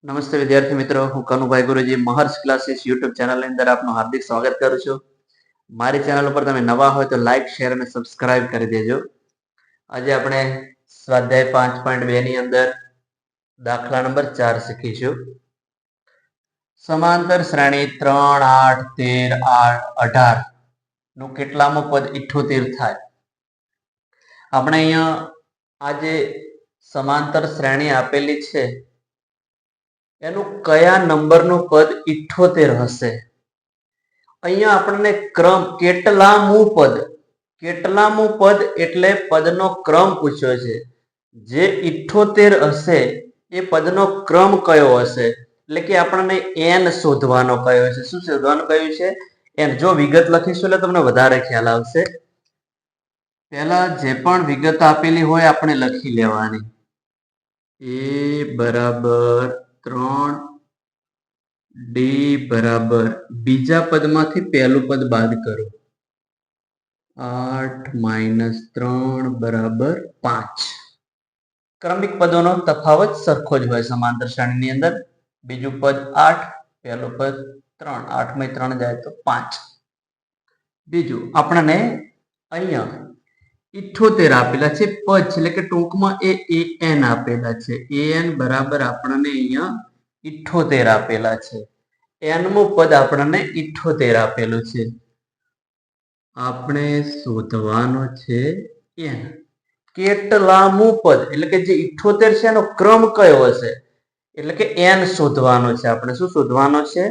નમસ્તે વિદ્યાર્થી મિત્રો, હું કનુભાઈ ગુરુજી મહર્ષ ક્લાસીસ યુટ્યુબ ચેનલની અંદર આપનું હાર્દિક સ્વાગત કરું છું. મારી ચેનલ ઉપર તમે નવા હોય તો લાઈક, શેર અને સબસ્ક્રાઇબ કરી દેજો. આજે આપણે સ્વાધ્યાય 5.2 ની અંદર દાખલા નંબર 4 શીખીશું. સમાંતર શ્રેણી 3, 8, 13, 18 નું કેટલામું પદ 78 થાય. આપણે અહીંયા આ જે સમાંતર શ્રેણી આપેલી છે એનું કયા નંબરનું પદ 78 હશે? અહીંયા આપણને ક્રમ કેટલામું પદ એટલે પદનો ક્રમ પૂછ્યો છે. જે 78 હશે એ પદનો ક્રમ કયો હશે? એટલે કે આપણને n શોધવાનો કયો છે. શું શોધવાનું કયું છે? n. જો વિગત લખીશું એટલે તમને વધારે ખ્યાલ આવશે. પહેલા જે પણ વિગત આપેલી હોય આપણે લખી લેવાની. a બરાબર 3, d બરાબર બીજા પદમાંથી પહેલું પદ બાદ કરો. 8 - 3 બરાબર 5. ક્રમિક પદોનો તફાવત સરખો જ હોય સમાંતર શ્રેણીની અંદર. બીજું પદ 8, પહેલું પદ 3. 8 માં 3 જાય તો 5. બીજું આપણને અહીંયા 78 આપેલા છે પદ છે, એટલે કે ટૂંકમાં એ an આપેલા છે. an બરાબર આપણને અહીંયા 78 આપેલા છે. nમું પદ આપણને 78 આપેલું છે. આપણે શોધવાનો છે n. કેટલામું પદ એટલે કે જે 78 છે એનો ક્રમ કયો હશે? એટલે કે n શોધવાનો છે. આપણે શું શોધવાનો છે?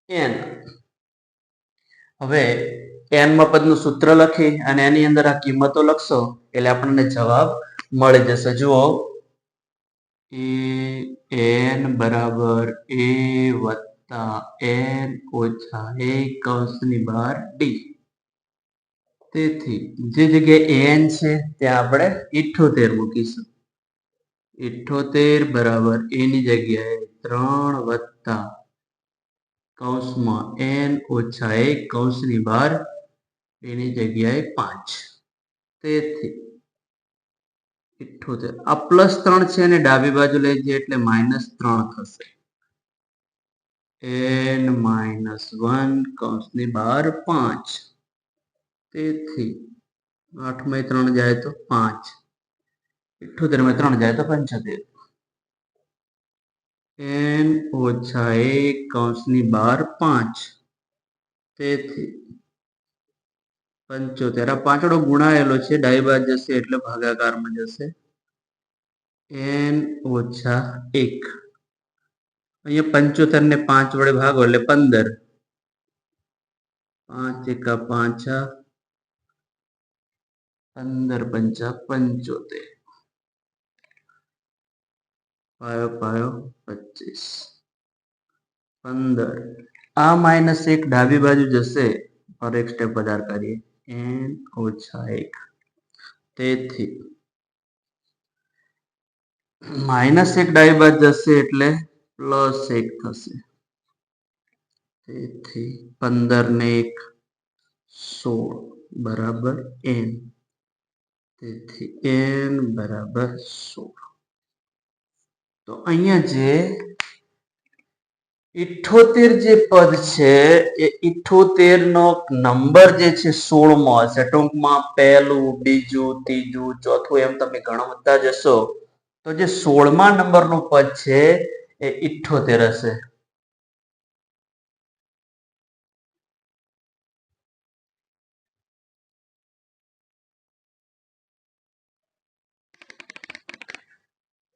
n. હવે n માં પદનું સૂત્ર લખી અને એની અંદર આ કિંમતો લખશો એટલે આપણને જવાબ મળી જશે. જુઓ, an બરાબર a વત્તા n ઓછા 1 કૌંસની બહાર d. તેથી જે જગ્યાએ an છે ત્યાં આપણે 78 મૂકીશું. 78 બરાબર a ની જગ્યાએ 3 વત્તા કૌંસમાં n ઓછા 1 કૌંસની બહાર એની જગ્યાએ 5. તેથી 78 આ +3 છે અને ડાબી બાજુ લઈ જઈએ એટલે -3 થશે. n - 1 કૌંસની બહાર 5. તેથી 8 માં 3 જાય તો 5. 78 માં 3 જાય તો 75. n ઓછા 1 કૌંસની બહાર 5. તેથી 75. આ પાંચડો ગુણાયેલો છે, ડાબી બાજુ જશે એટલે ભાગાકારમાં જશે. n ઓછા 1. અહીંયા 75 ને 5 વડે ભાગો એટલે 15. 5 એકા 5, 15 પંચા 75. પાયો પાયો 25. 15. આ -1 ડાબી બાજુ જશે और एक स्टेप વધાર કરીએ. n ઓછા 1. તેથી -1 ડાબી બાજુ જશે એટલે +1 થશે. તેથી 15 ને 1 16 બરાબર n. તેથી n બરાબર 16. તો અહીંયા જે 78 જે પદ છે એ 78 નો નંબર જે છે 16મો હશે. ટૂંકમાં પહેલું, બીજું, ત્રીજું, ચોથું એમ તમે ગણતા જશો તો જે 16મા નંબરનું પદ છે એ 78 હશે.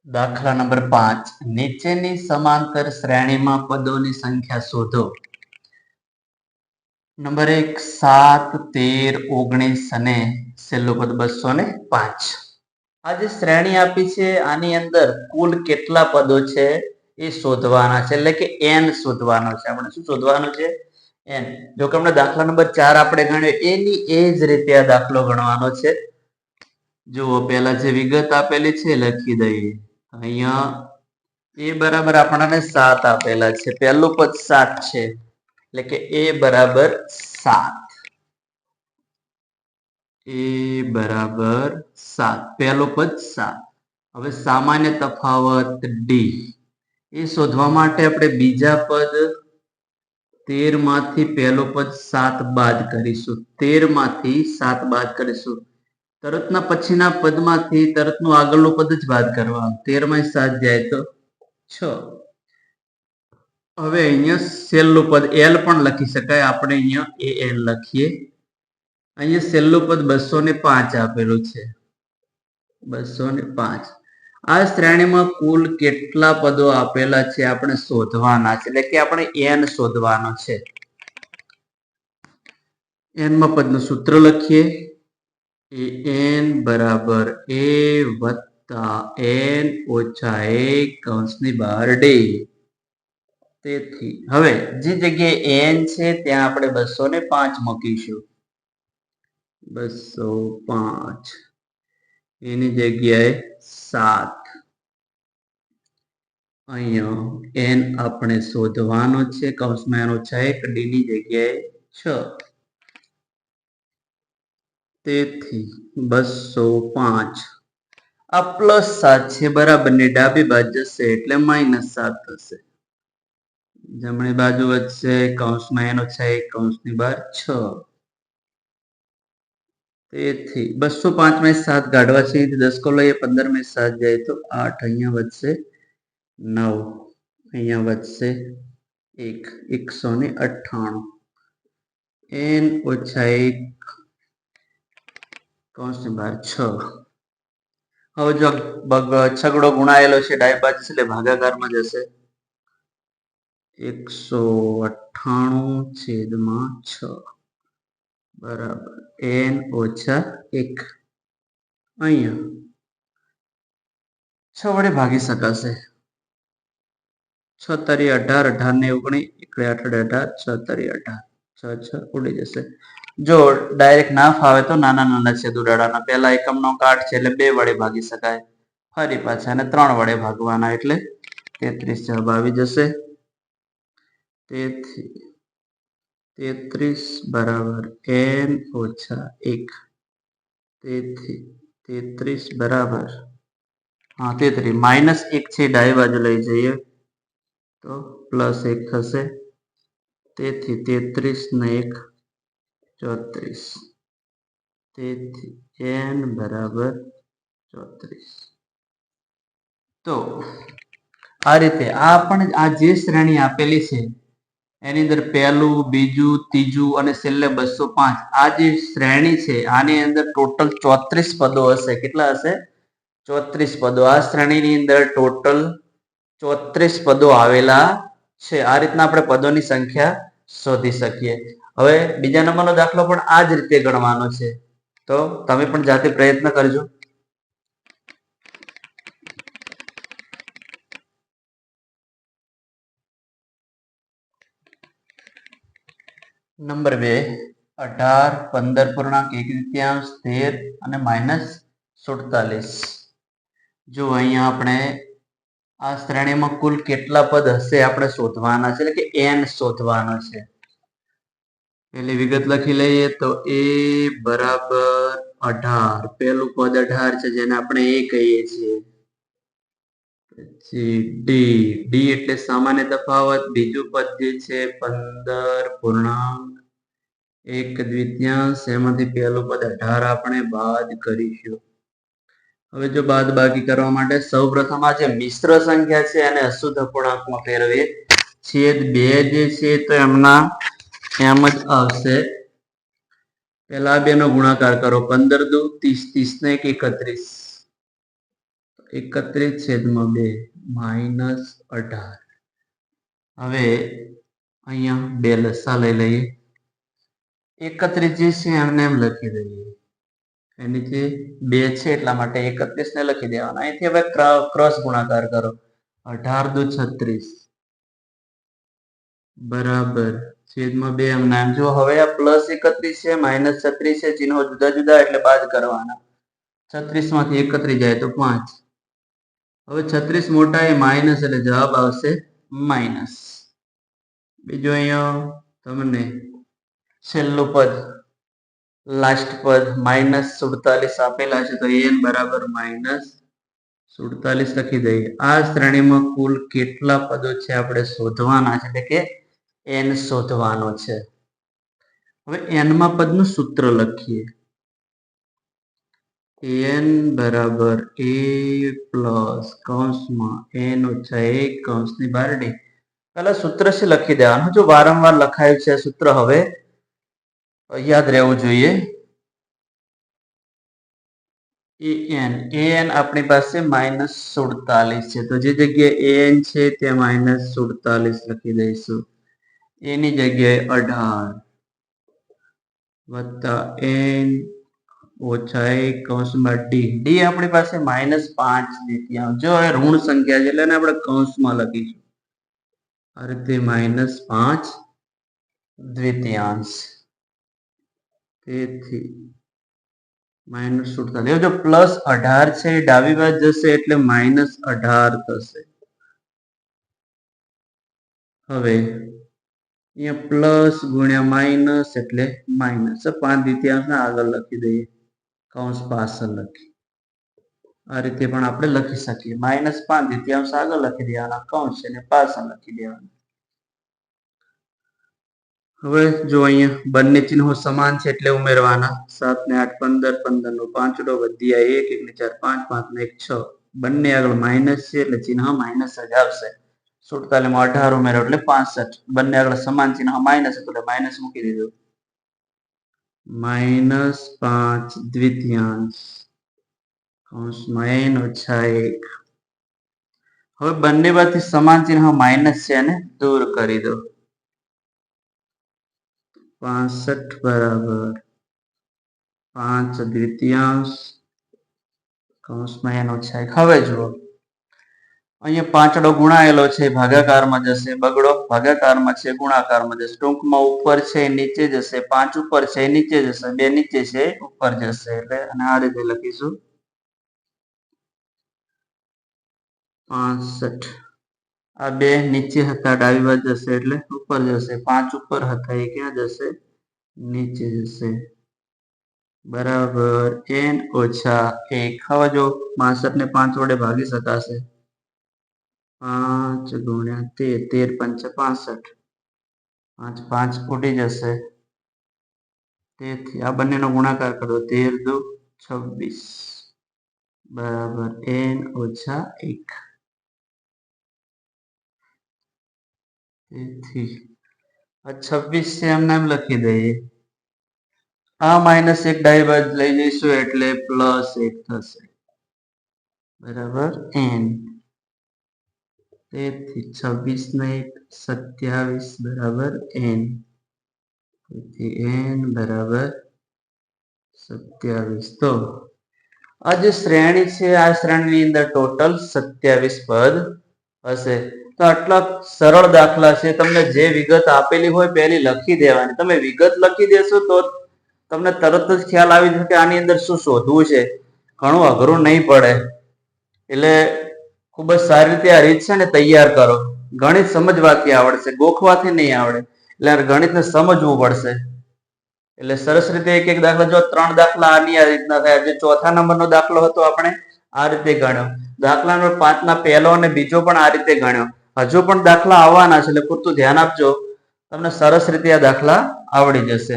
દાખલા નંબર 5. નીચેની સમાંતર શ્રેણીમાં પદોની સંખ્યા શોધો. નંબર 1 7, 13, 19 અને છેલ્લું પદ 205. આ જે શ્રેણી આપી છે આની અંદર કુલ કેટલા પદો છે એ શોધવાના છે, એટલે કે n શોધવાનો છે. આપણે શું શોધવાનું છે? n. જો કે આપણે દાખલા નંબર 4 આપણે ગણ્યો એની એ જ રીતે આ દાખલો ગણવાનો છે. જુઓ, પહેલા જે વિગત આપેલી છે લખી દઈએ. અહીંયા a બરાબર આપણને 7 આપેલા છે. પહેલું પદ 7 છે એટલે કે a બરાબર 7. a બરાબર 7. પહેલું પદ 7. હવે સામાન્ય તફાવત d. એ શોધવા માટે આપણે બીજા પદ 13 માંથી પહેલું પદ 7 બાદ કરીશું. 13 માંથી 7 બાદ કરીશું. તરતના પછીના પદમાંથી તરતનું આગળનું પદ જ બાદ કરવાનું. 13 માં 7 જાય તો 6. હવે અહીંયા છેલ્લું પદ એલ પણ લખી શકાય. આપણે અહીંયા એલ લખીએ. અહીંયા છેલ્લું પદ 205 આપેલું છે. 205. આ શ્રેણીમાં કુલ કેટલા પદો આપેલા છે આપણે શોધવાના છે. એટલે કે આપણે એન શોધવાનો છે. એન માં પદનું સૂત્ર લખીએ. એન બરાબર એ વત્તા એન ઓછા 1 કૌંસની બહાર ડી. તેથી હવે જે જગ્યાએ એન છે ત્યાં આપણે 205 મૂકીશું. 205 એની જગ્યાએ 7. અહીંયા એન આપણે શોધવાનો છે. કૌંસમાં એન ઓછા 1 ડી ની જગ્યાએ 6. તેથી 205 આ +7 છે બરાબર ને ડાબી બાજુ જશે એટલે -7 થશે. જમણી બાજુ વધશે કૌંસમાં એન ઓછા 1 કૌંસની બહાર 6. તેથી 205 માં 7 કાઢવા છે. 10 કો લઈએ 15 માં 7 જાય તો 8. અહીંયા વધશે 9. અહીંયા વધશે 1. 198. એન ઓછા 1 કૌંસની બહાર 6. હવે જો છગડો ગુણાયેલો છે ડાબી બાજુ એટલે ભાગાકારમાં જશે. 198/6 બરાબર એન ઓછા 1. અહીંયા 6 વડે ભાગી શકાશે. 6 તરી 18, 18 ને 19, 8 18, 6 તરી 18, 6 6 ઉડી જશે. જો ડાયરેક્ટ ના ફાવે તો નાના નાના છેદ ઉડાડવાના. પહેલા એકમનો કાટ છે એટલે 2 વડે ભાગી શકાય. ફરી પાછા અને 3 વડે ભાગવાના એટલે 33 જવાબ આવી જશે. તેથી 33 બરાબર એન ઓછા 1. તેથી 33 બરાબર 33 -1 છે ડાબી બાજુ લઈ જઈએ તો +1 થશે. તેથી 33 ને 1 34. તેથી એન બરાબર 34. તો આ રીતે આ જે શ્રેણી આપેલી છે એની અંદર પહેલું, બીજું, ત્રીજું અને છેલ્લે 205 આ જે શ્રેણી છે આની અંદર ટોટલ 34 પદો હશે. કેટલા હશે? 34 પદો. આ શ્રેણીની અંદર ટોટલ 34 પદો આવેલા છે. આ રીતના આપણે પદોની સંખ્યા શોધી શકીએ. હવે બીજા નંબરનો દાખલો પણ આ જ રીતે ગણવાનો છે. તો તમે પણ જાતે પ્રયત્ન કરજો. નંબર 2 18, 15.1 13 અને -47. જો અહીંયા આપણે આ શ્રેણીમાં કુલ કેટલા પદ હશે આપણે શોધવાના છે. એટલે કે એન શોધવાનો છે. પેલી વિગત લખી લઈએ તો એ બરાબર 18. પેલું પદ 18 છે જેને આપણે એ કહીએ છીએ. પછી ડી એટલે સામાન્ય તફાવત. બીજું પદ જે છે 15.1 એમાંથી પહેલું પદ 18 આપણે બાદ કરીશું. હવે જો બાદ બાકી કરવા માટે સૌપ્રથમ આ જે મિશ્ર સંખ્યા છે એને અશુદ્ધ અપૂર્ણાંકમાં ફેરવીએ. છેદ 2 જે છે તો એમના એમ જ આવશે. પહેલા 2 નો ગુણાકાર કરો. 15 દુ 30, 30 ને 31. 31/2 -18. હવે અહીંયા 2 લસા લઈ લઈએ. 31 જે છે એમને એમ લખી દઈએ. એની જે 2 છે એટલા માટે 31 ને લખી દેવાના. અહીંથી હવે ક્રોસ ગુણાકાર કરો. 18 દુ 36 બરાબર છેદમાં 2 એમના એમ. જો હવે આ +31 છે -36 છે, ચિહ્નો જુદા જુદા એટલે બાદ કરવાના. 36 માંથી 31 જાય તો 5. હવે 36 મોટા એ માઇનસ એટલે જવાબ આવશે માઇનસ. બીજું અહીંયા તમને છેલ્લું પદ લાસ્ટ પદ -47 આપેલા છે તો એન બરાબર 47 લખી દઈએ. આ શ્રેણીમાં કુલ કેટલા પદો છે આપણે શોધવાના છે, એટલે કે n શોધવાનો છે. હવે n માં પદનું સૂત્ર લખીએ. n બરાબર a પ્લસ કૌંસમાં n ઓછા 1 કૌંસની બહાર d. પહેલા સૂત્ર છે લખી દેવાનું. જો વારંવાર લખાયું છે સૂત્ર, હવે યાદ રહેવું જોઈએ. an આપણી પાસે -47 છે, તો જે જગ્યાએ an છે ત્યાં -47 લખી દઈશું. એની જગ્યાએ 18 વત્તા n ઓછા 1 કૌંસમાં d. d આપણી પાસે -5 દ્વિતીયાંશ. જો હવે ઋણ સંખ્યા છે એટલે આપણે કૌંસમાં લખીશું આ રીતે -5 દ્વિતીયાંશ. તેથી -47. જો +18 છે ડાબી બાજુ જશે એટલે -18 થશે. હવે અહીંયા પ્લસ ગુણ્યા માઇનસ એટલે માઇનસ. 5 દ્વિતીયાંશ આગળ લખી દઈએ, કૌંસ પાછળ લખી. આ રીતે પણ આપણે લખી શકીએ. -5 દ્વિતીયાંશ આગળ લખી દેવાના, કૌંસ અને પાછળ લખી દેવાના. હવે જો અહીંયા બંને ચિહ્નો સમાન છે એટલે ઉમેરવાના. 7 ને 8 15, 15 નો 5 વધ્યા 1, 1 ને 4 5, 5 ને 1 6. બંને આગળ માઇનસ છે એટલે ચિહ્ન માઇનસ જ આવશે. 47 માં 18 ઉમેરો એટલે 65. બંને આગળ સમાન ચિહ્ન માઇનસ એટલે માઇનસ મૂકી દીધું. -5 દ્વિતીયાંશ કૌંસમાં n ઓછા 1. હવે બંને બાજુથી સમાન ચિહ્ન માઇનસ છે અને દૂર કરી દો. 65 બરાબર 5 દ્વિતીયાંશ કૌંસમાં n ઓછા 1. હવે જુઓ અહીંયા પાંચડો ગુણાયેલો છે, ભાગાકારમાં જશે. બગડો ભાગાકારમાં છે, ગુણાકારમાં જશે. ટૂંકમાં ઉપર છે નીચે જશે, 5 ઉપર છે નીચે જશે, 2 નીચે છે ઉપર જશે. એટલે અને આ રીતે લખીશું 65. આ 2 નીચે હતા ડાબી બાજુ જશે એટલે ઉપર જશે. 5 ઉપર હતા એ ક્યાં જશે? નીચે જશે. બરાબર n ઓછા 1. હવે જો 65 ને 5 વડે ભાગી શકાશે. 5 ગુણ્યા 13, 13 પંચા 65. 5 5 ઉડી જશે. તેથી આ બંનેનો ગુણાકાર કરો. 13 દુ 26 બરાબર n ઓછા 1. તેથી આ 26 છે એમને એમ લખી દઈએ. આ -1 ડાબી બાજુ લઈ જઈશું એટલે +1 થશે. બરાબર n. તેથી 26 ને 1 27 બરાબર n. તેથી n બરાબર 27. તો આ જે શ્રેણી છે આ શ્રેણીની અંદર ટોટલ 27 પદ હશે. તો આટલા સરળ દાખલા છે. તમને જે વિગત આપેલી હોય પહેલી લખી દેવાની. તમે વિગત લખી દેશો તો તમને તરત જ ખ્યાલ આવી જશે કે આની અંદર શું શોધવું છે. ઘણું અઘરું નહીં પડે. એટલે ખૂબ જ સારી રીતે આ રીત છે ને તૈયાર કરો. ગણિત સમજવાથી આવડશે, ગોખવાથી નહીં આવડે. એટલે ગણિતને સમજવું પડશે. એટલે સરસ રીતે એક એક દાખલા, જો 3 દાખલા આની આ રીતના થયા. જે ચોથા નંબરનો દાખલો હતો આપણે આ રીતે ગણ્યો. દાખલા નંબર 5 ના પહેલો અને બીજો પણ આ રીતે ગણ્યો. હજુ પણ દાખલા આવવાના છે એટલે પૂરતું ધ્યાન આપજો. તમને સરસ રીતે આ દાખલા આવડી જશે.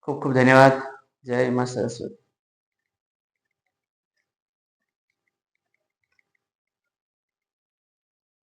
ખૂબ ખૂબ ધન્યવાદ. જય મા સરસ્વતી.